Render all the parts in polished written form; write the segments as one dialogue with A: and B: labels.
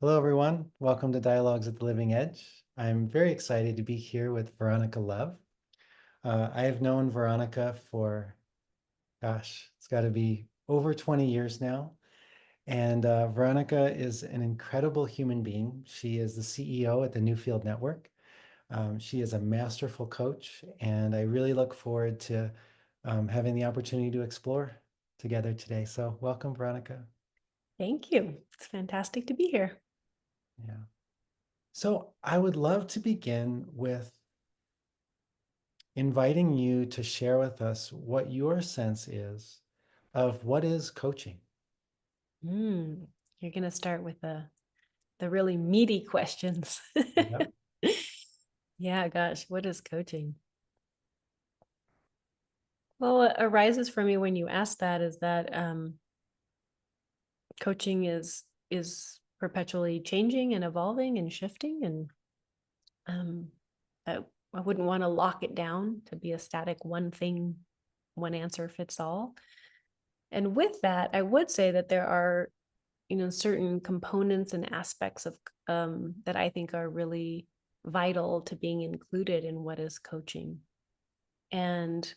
A: Hello, everyone. Welcome to Dialogues at the Living Edge. I'm very excited to be here with Veronica Love. I have known Veronica for, gosh, it's got to be over 20 years now. And Veronica is an incredible human being. She is the CEO at the Newfield Network. She is a masterful coach, and I really look forward to having the opportunity to explore together today. So, welcome, Veronica.
B: Thank you. It's fantastic to be here.
A: Yeah. So, I would love to begin with inviting you to share with us what your sense is of what is coaching.
B: You're going to start with the really meaty questions.
A: Yep.
B: Yeah, gosh, what is coaching? Well, what arises for me when you ask that is that coaching is perpetually changing and evolving and shifting, and um, I wouldn't want to lock it down to be a static one thing, one answer fits all. And with that, I would say that there are certain components and aspects of that I think are really vital to being included in what is coaching. And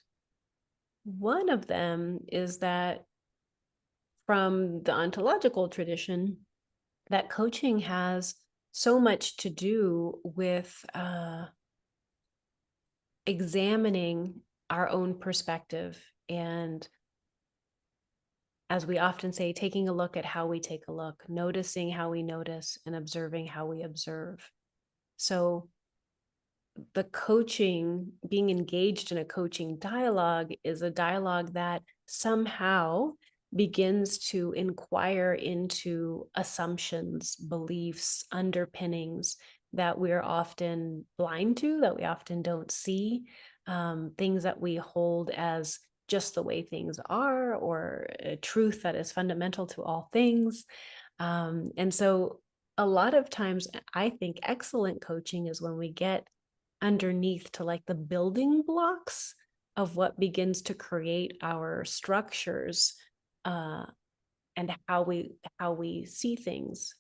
B: one of them is that from the ontological tradition, that coaching has so much to do with examining our own perspective and, as we often say, taking a look at how we take a look, noticing how we notice, and observing how we observe. So, the coaching, being engaged in a coaching dialogue, is a dialogue that somehow begins to inquire into assumptions, beliefs, underpinnings that we're often blind to, that we often don't see, things that we hold as just the way things are, or a truth that is fundamental to all things. And so, a lot of times, I think excellent coaching is when we get underneath to like the building blocks of what begins to create our structures, uh, and how we see things.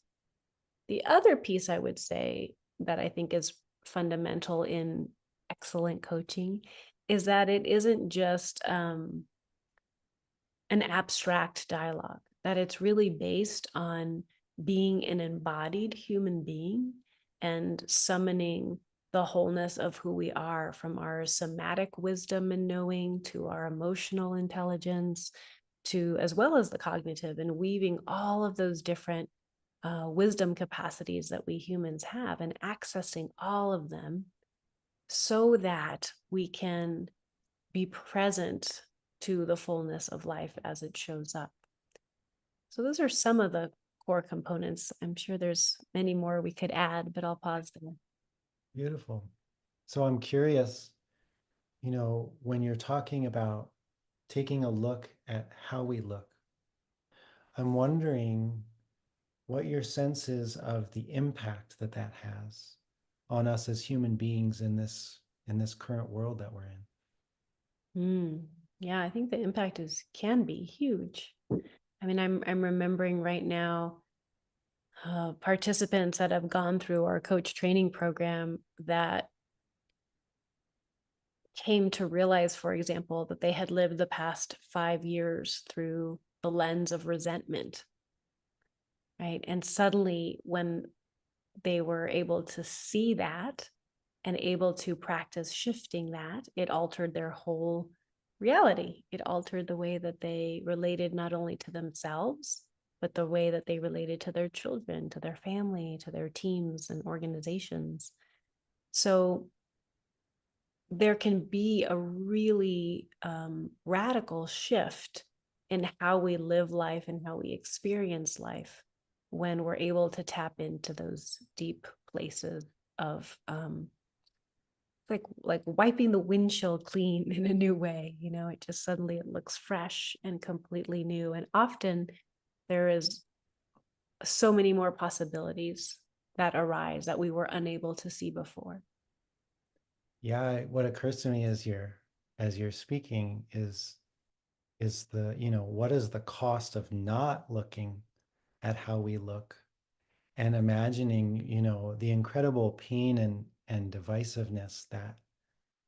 B: The other piece I would say that I think is fundamental in excellent coaching is that it isn't just an abstract dialogue, that it's really based on being an embodied human being and summoning the wholeness of who we are, from our somatic wisdom and knowing to our emotional intelligence, to as well as the cognitive, and weaving all of those different wisdom capacities that we humans have and accessing all of them so that we can be present to the fullness of life as it shows up. So those are some of the core components. I'm sure there's many more we could add, but I'll pause there.
A: Beautiful. So I'm curious, when you're talking about taking a look at how we look, I'm wondering what your sense is of the impact that that has on us as human beings in this current world that we're in.
B: Yeah, I think the impact is can be huge. I mean, I'm remembering right now participants that have gone through our coach training program that came to realize, for example, that they had lived the past 5 years through the lens of resentment, right? And suddenly, when they were able to see that and able to practice shifting that, it altered their whole reality. It altered the way that they related not only to themselves, but the way that they related to their children, to their family, to their teams and organizations. So there can be a really radical shift in how we live life and how we experience life when we're able to tap into those deep places of like wiping the windshield clean in a new way. It just suddenly it looks fresh and completely new, and often there is so many more possibilities that arise that we were unable to see before.
A: Yeah, what occurs to me as you're speaking is what is the cost of not looking at how we look and imagining, the incredible pain and divisiveness that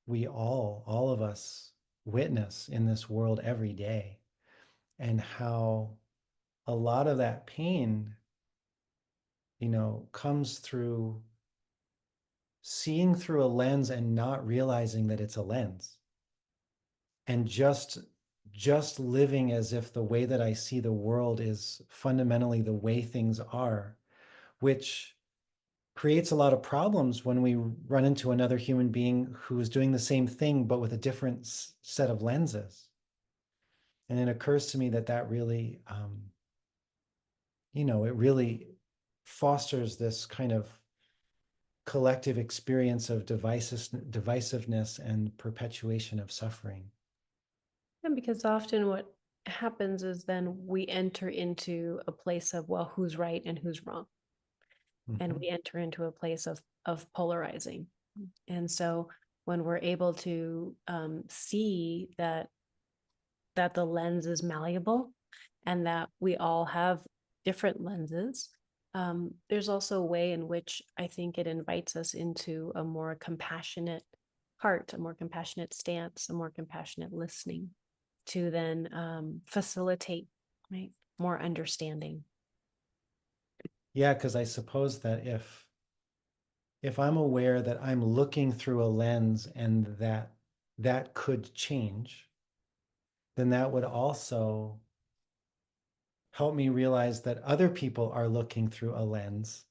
A: we all of us witness in this world every day, and how a lot of that pain, comes through seeing through a lens and not realizing that it's a lens, and just living as if the way that I see the world is fundamentally the way things are, which creates a lot of problems when we run into another human being who is doing the same thing but with a different set of lenses. And it occurs to me that that really, it really fosters this kind of collective experience of divisiveness and perpetuation of suffering.
B: And because often what happens is then we enter into a place of, well, who's right and who's wrong. And
A: Mhm.
B: we enter into a place of polarizing. And so when we're able to see that the lens is malleable and that we all have different lenses, there's also a way in which I think it invites us into a more compassionate heart, a more compassionate stance, a more compassionate listening to then facilitate, right, more understanding.
A: Yeah, because I suppose that if I'm aware that I'm looking through a lens and that could change, then that would also help me realize that other people are looking through a lens,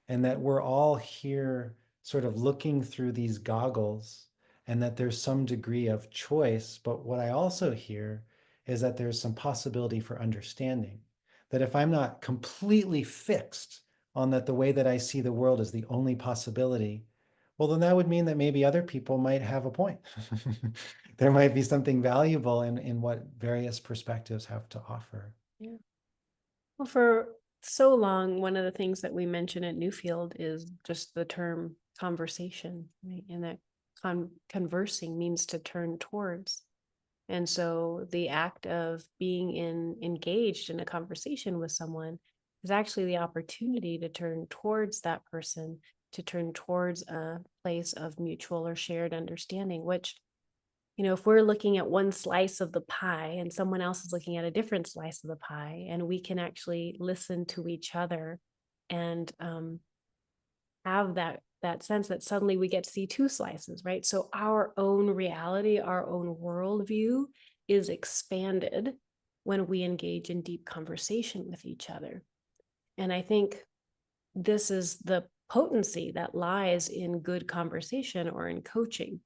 A: and that we're all here sort of looking through these goggles, and that there's some degree of choice. But what I also hear is that there's some possibility for understanding. That if I'm not completely fixed on that the way that I see the world is the only possibility, well, then that would mean that maybe other people might have a point. There might be something valuable in what various perspectives have to offer.
B: Yeah. Well, for so long, one of the things that we mention at Newfield is just the term conversation, right? And that conversing means to turn towards. And so the act of being engaged in a conversation with someone is actually the opportunity to turn towards that person, to turn towards a place of mutual or shared understanding, which, if we're looking at one slice of the pie and someone else is looking at a different slice of the pie, and we can actually listen to each other and have that sense that suddenly we get to see two slices, right? So our own reality, our own worldview is expanded when we engage in deep conversation with each other. And I think this is the potency that lies in good conversation or in coaching.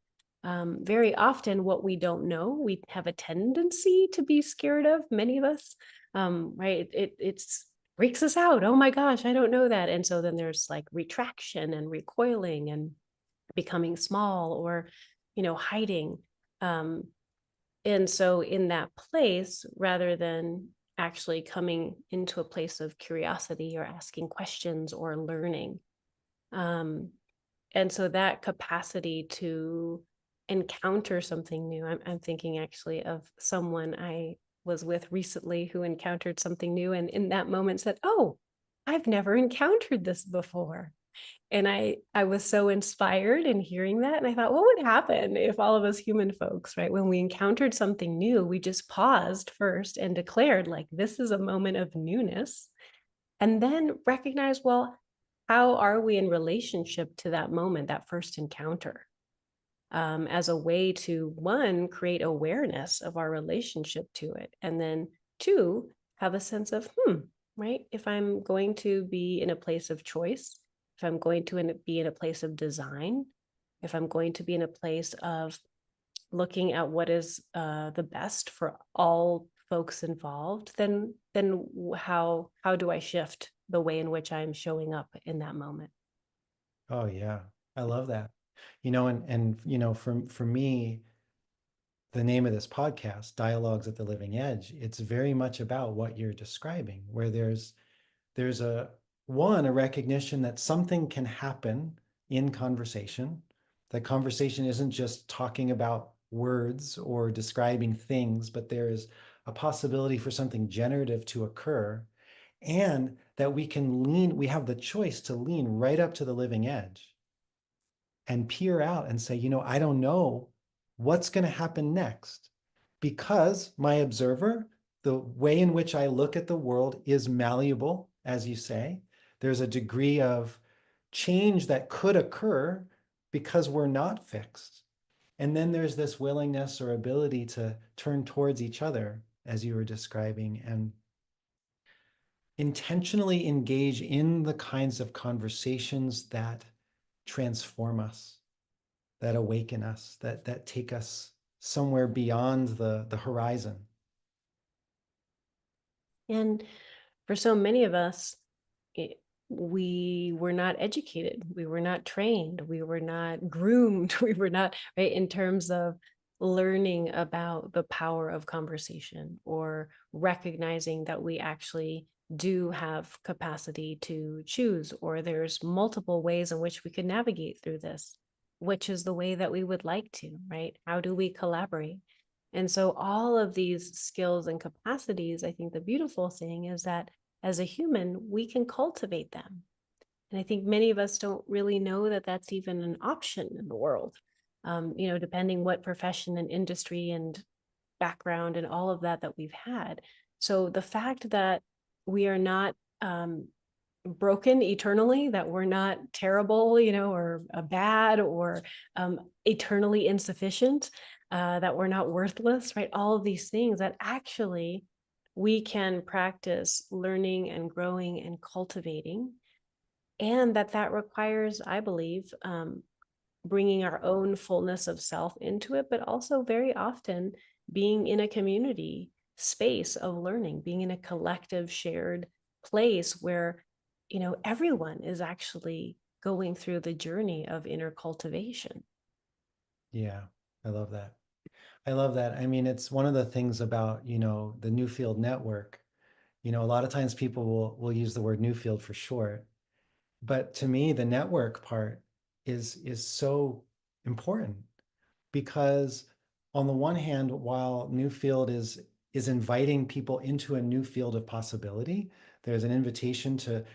B: Very often, what we don't know, we have a tendency to be scared of, many of us, right? It's freaks us out. Oh my gosh, I don't know that. And so then there's like retraction and recoiling and becoming small or, hiding. Um, and so in that place, rather than actually coming into a place of curiosity or asking questions or learning, um, and so that capacity to encounter something new, I'm thinking actually of someone I was with recently who encountered something new and in that moment said, oh, I've never encountered this before. And I was so inspired in hearing that. And I thought, what would happen if all of us human folks, right, when we encountered something new, we just paused first and declared, like, this is a moment of newness. And then recognize, well, how are we in relationship to that moment, that first encounter? As a way to, one, create awareness of our relationship to it. And then two, have a sense of, right, if I'm going to be in a place of choice, if I'm going to be in a place of design, if I'm going to be in a place of looking at what is the best for all folks involved, then how do I shift the way in which I'm showing up in that moment?
A: Oh yeah, I love that. For me, the name of this podcast, Dialogues at the Living Edge, it's very much about what you're describing, where there's a recognition that something can happen in conversation. That conversation isn't just talking about words or describing things, but there is a possibility for something generative to occur. And that we can lean, we have the choice to lean right up to the living edge and peer out and say, I don't know what's going to happen next, because my observer, the way in which I look at the world is malleable, as you say. There's a degree of change that could occur because we're not fixed. And then there's this willingness or ability to turn towards each other, as you were describing, and intentionally engage in the kinds of conversations that transform us, that awaken us, that take us somewhere beyond the horizon.
B: And for so many of us, it, we were not educated, we were not trained, we were not groomed, we were not, right, in terms of learning about the power of conversation or recognizing that we actually do have capacity to choose, or there's multiple ways in which we could navigate through this. Which is the way that we would like to, right? How do we collaborate? And so all of these skills and capacities, I think the beautiful thing is that as a human, we can cultivate them. And I think many of us don't really know that that's even an option in the world. Depending what profession and industry and background and all of that we've had. So the fact that we are not broken eternally, that we're not terrible, or bad, or eternally insufficient, that we're not worthless, right? All of these things that actually we can practice learning and growing and cultivating, and that requires, I believe, bringing our own fullness of self into it, but also very often being in a community space of learning, being in a collective shared place where, everyone is actually going through the journey of inner cultivation.
A: Yeah, I love that. I love that. I mean, it's one of the things about, the Newfield network. A lot of times people will use the word Newfield for short, but to me, the network part is so important, because on the one hand, while Newfield is inviting people into a new field of possibility, there's an invitation to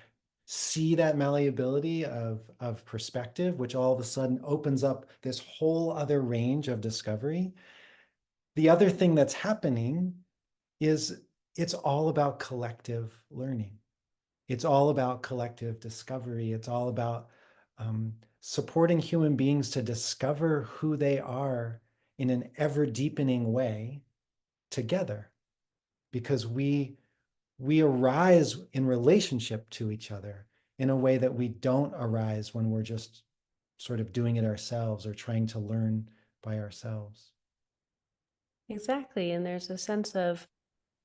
A: see that malleability of perspective, which all of a sudden opens up this whole other range of discovery. The other thing that's happening is it's all about collective learning. It's all about collective discovery. It's all about supporting human beings to discover who they are in an ever deepening way together, because we arise in relationship to each other in a way that we don't arise when we're just sort of doing it ourselves or trying to learn by ourselves.
B: Exactly. And there's a sense of,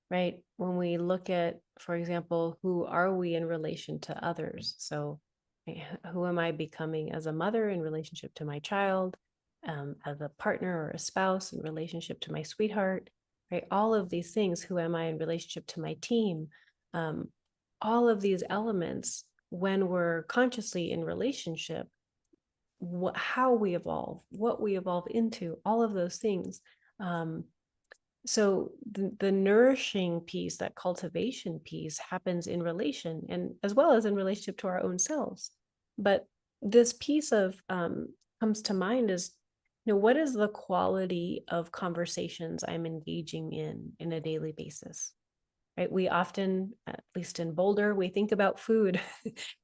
B: right, when we look at, for example, who are we in relation to others? So, right, who am I becoming as a mother in relationship to my child, as a partner or a spouse in relationship to my sweetheart, right? All of these things, who am I in relationship to my team? Um, all of these elements, when we're consciously in relationship, how we evolve, what we evolve into, all of those things. Um, so the nourishing piece, that cultivation piece, happens in relation, and as well as in relationship to our own selves. But this piece of comes to mind is, what is the quality of conversations I'm engaging in a daily basis? Right? We often, at least in Boulder, we think about food,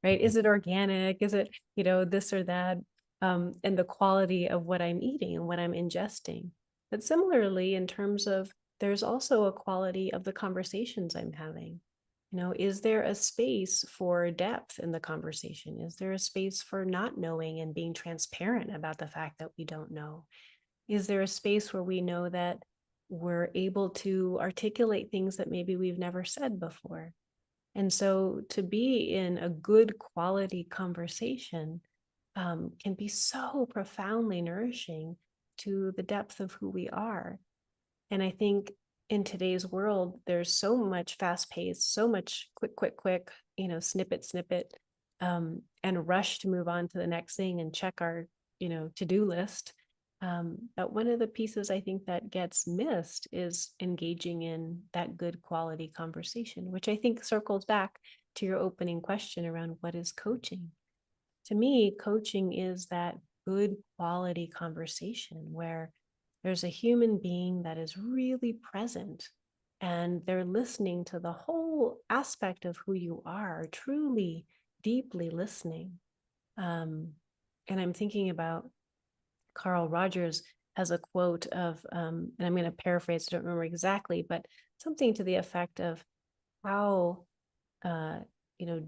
B: right? Is it organic? Is it, this or that? And the quality of what I'm eating and what I'm ingesting. But similarly, in terms of, there's also a quality of the conversations I'm having. Is there a space for depth in the conversation? Is there a space for not knowing and being transparent about the fact that we don't know? Is there a space where we know that we're able to articulate things that maybe we've never said before? And so to be in a good quality conversation can be so profoundly nourishing to the depth of who we are. And I think in today's world, there's so much fast paced, so much quick, quick, quick, snippet, snippet, and rush to move on to the next thing and check our, to-do list. But one of the pieces I think that gets missed is engaging in that good quality conversation, which I think circles back to your opening question around what is coaching. To me, coaching is that good quality conversation where there's a human being that is really present and they're listening to the whole aspect of who you are, truly, deeply listening. Um, and I'm thinking about Carl Rogers has a quote of, and I'm going to paraphrase, I don't remember exactly, but something to the effect of how uh,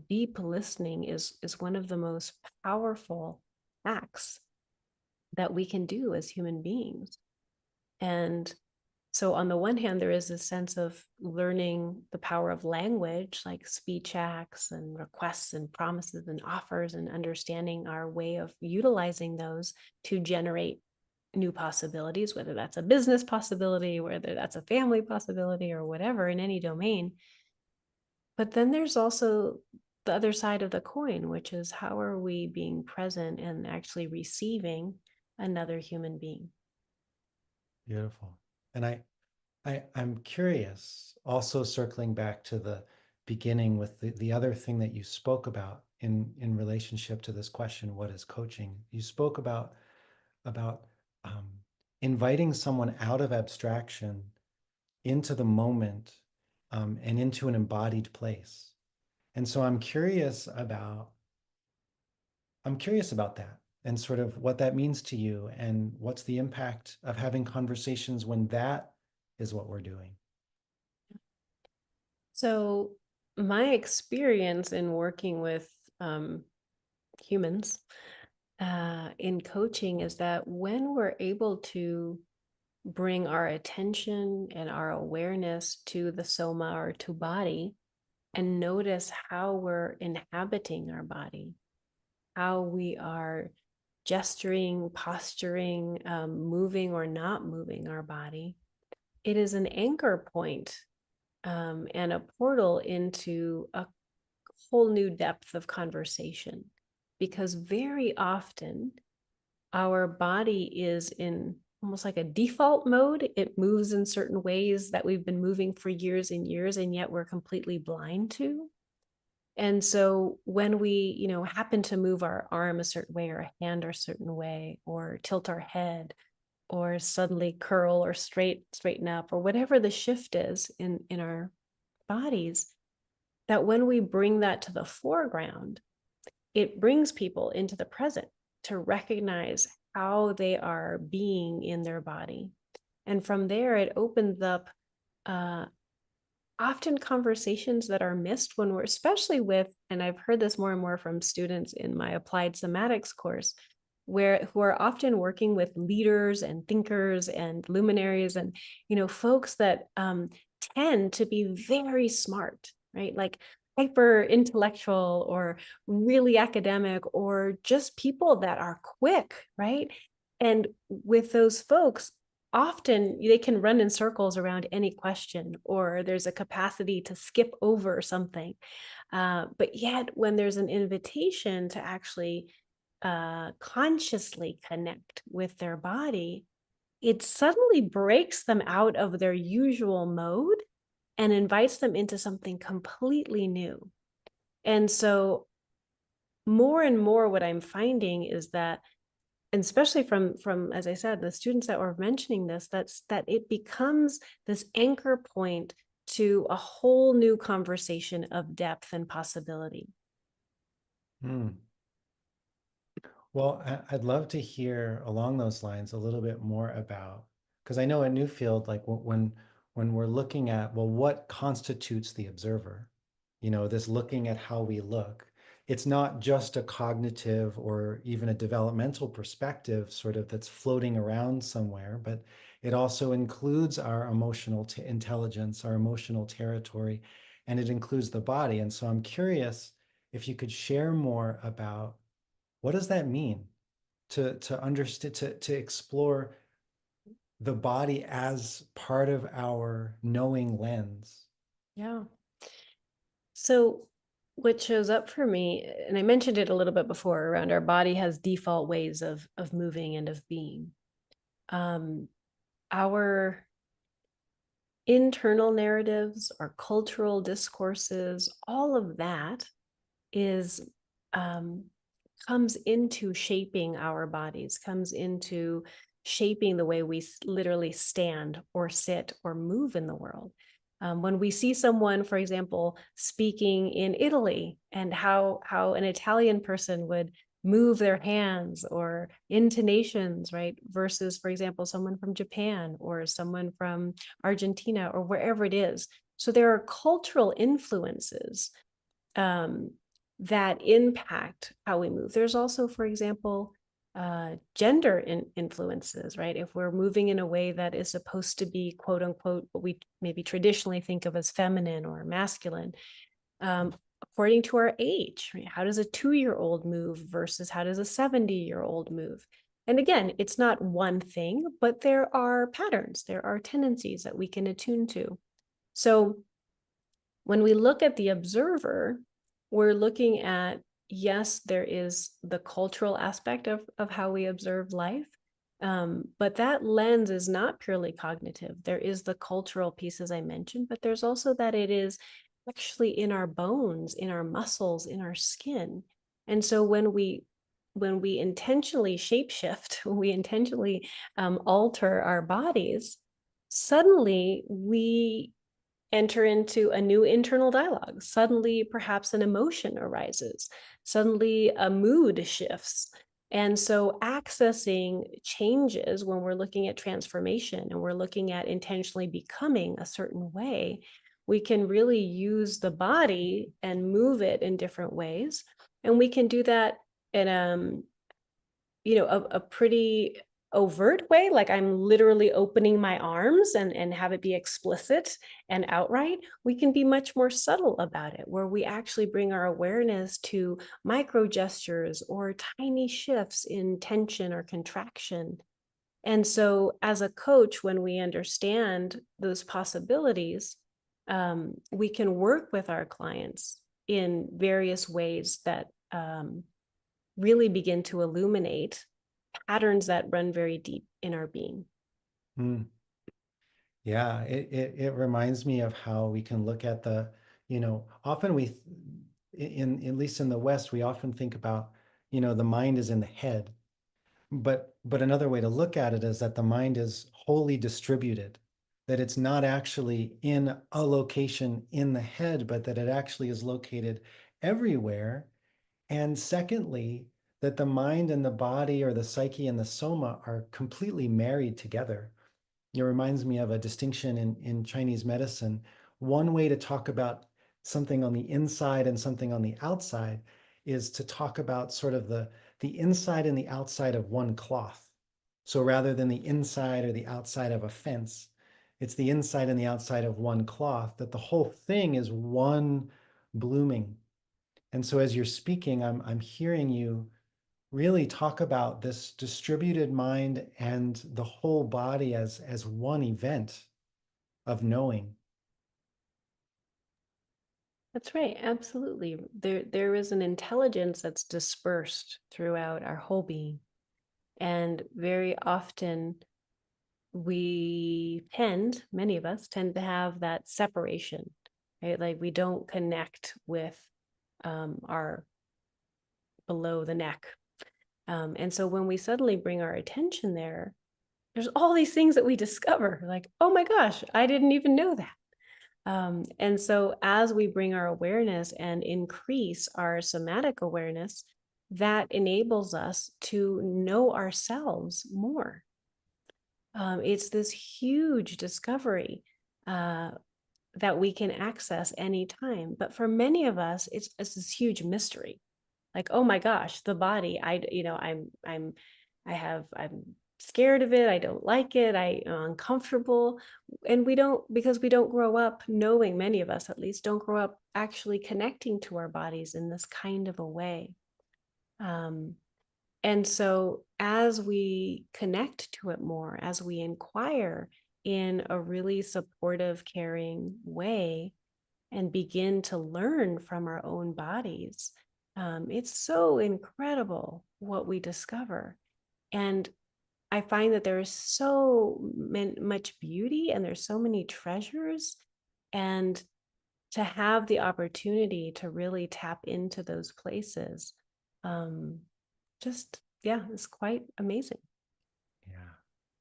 B: deep listening is one of the most powerful acts that we can do as human beings. And so on the one hand, there is a sense of learning the power of language, like speech acts and requests and promises and offers, and understanding our way of utilizing those to generate new possibilities, whether that's a business possibility, whether that's a family possibility, or whatever in any domain. But then there's also the other side of the coin, which is how are we being present and actually receiving another human being?
A: Beautiful. And I'm curious, also circling back to the beginning with the other thing that you spoke about in relationship to this question, what is coaching? You spoke about um, inviting someone out of abstraction into the moment and into an embodied place. And so I'm curious about that and sort of what that means to you and what's the impact of having conversations when that is what we're doing.
B: So, my experience in working with um, humans in coaching is that when we're able to bring our attention and our awareness to the soma or to body and notice how we're inhabiting our body, how we are gesturing, posturing, moving or not moving our body, it is an anchor point, and a portal into a whole new depth of conversation. Because very often our body is in almost like a default mode. It moves in certain ways that we've been moving for years and years, and yet we're completely blind to. And so when we, happen to move our arm a certain way or a hand a certain way, or tilt our head, or suddenly curl or straighten up, or whatever the shift is in our bodies, that when we bring that to the foreground, it brings people into the present to recognize how they are being in their body. And from there, it opens up uh, often conversations that are missed when we're, especially with, and I've heard this more and more from students in my applied somatics course, who are often working with leaders and thinkers and luminaries and folks that tend to be very smart, right? Like hyper intellectual or really academic, or just people that are quick, right? And with those folks, often they can run in circles around any question, or there's a capacity to skip over something. But yet, when there's an invitation to actually consciously connect with their body, it suddenly breaks them out of their usual mode and invites them into something completely new. And so, more and more, what I'm finding is that, and especially from as I said, the students that were mentioning this, that it becomes this anchor point to a whole new conversation of depth and possibility.
A: Hmm. Well, I'd love to hear along those lines a little bit more about, because I know at Newfield, like when we're looking at, well, what constitutes the observer? This looking at how we look. It's not just a cognitive or even a developmental perspective sort of that's floating around somewhere, but it also includes our emotional intelligence, our emotional territory, and it includes the body. And so I'm curious if you could share more about what does that mean to understand to explore the body as part of our knowing lens?
B: Yeah. So what shows up for me, and I mentioned it a little bit before, around our body has default ways of moving and of being. Um, our internal narratives, our cultural discourses, all of that is um, comes into shaping our bodies, comes into shaping the way we literally stand or sit or move in the world. When we see someone, for example, speaking in Italy, and how an Italian person would move their hands or intonations, right? Versus, for example, someone from Japan or someone from Argentina or wherever it is. So there are cultural influences um, that impact how we move. There's also, for example, gender influences, right? If we're moving in a way that is supposed to be quote unquote what we maybe traditionally think of as feminine or masculine, according to our age, right? How does a 2-year-old move versus how does a 70-year-old move? And again, it's not one thing, but there are patterns, there are tendencies that we can attune to. So when we look at the observer, we're looking at, yes, there is the cultural aspect of how we observe life, but that lens is not purely cognitive. There is the cultural piece, as I mentioned, but there's also that it is actually in our bones, in our muscles, in our skin. And so when we intentionally shapeshift, when we intentionally alter our bodies, suddenly we enter into a new internal dialogue. Suddenly, perhaps an emotion arises. Suddenly, a mood shifts. And so, accessing changes when we're looking at transformation and we're looking at intentionally becoming a certain way, we can really use the body and move it in different ways. And we can do that in a pretty overt way, like I'm literally opening my arms and have it be explicit and outright. We can be much more subtle about it, where we actually bring our awareness to micro gestures or tiny shifts in tension or contraction. And so as a coach, when we understand those possibilities, we can work with our clients in various ways that really begin to illuminate patterns that run very deep in our being.
A: Mm. Yeah, it reminds me of how we can look at the, often in at least in the West, we often think about, the mind is in the head. But another way to look at it is that the mind is wholly distributed, that it's not actually in a location in the head, but that it actually is located everywhere. And secondly, that the mind and the body or the psyche and the soma are completely married together. It reminds me of a distinction in Chinese medicine. One way to talk about something on the inside and something on the outside is to talk about sort of the inside and the outside of one cloth. So rather than the inside or the outside of a fence, it's the inside and the outside of one cloth, that the whole thing is one blooming. And so as you're speaking, I'm hearing you really talk about this distributed mind and the whole body as one event of knowing.
B: That's right, absolutely. There is an intelligence that's dispersed throughout our whole being. And very often many of us tend to have that separation, right? Like we don't connect with our below the neck. And so when we suddenly bring our attention there, there's all these things that we discover, like, oh my gosh, I didn't even know that. And so as we bring our awareness and increase our somatic awareness, that enables us to know ourselves more. It's this huge discovery that we can access anytime. But for many of us, it's this huge mystery. Like, oh my gosh, the body, I'm scared of it. I don't like it. I am uncomfortable. And because we don't grow up knowing, many of us at least don't grow up actually connecting to our bodies in this kind of a way. Um, and so as we connect to it more, as we inquire in a really supportive, caring way, and begin to learn from our own bodies, it's so incredible what we discover. And I find that there is so much beauty and there's so many treasures. And to have the opportunity to really tap into those places, just, yeah, it's quite amazing.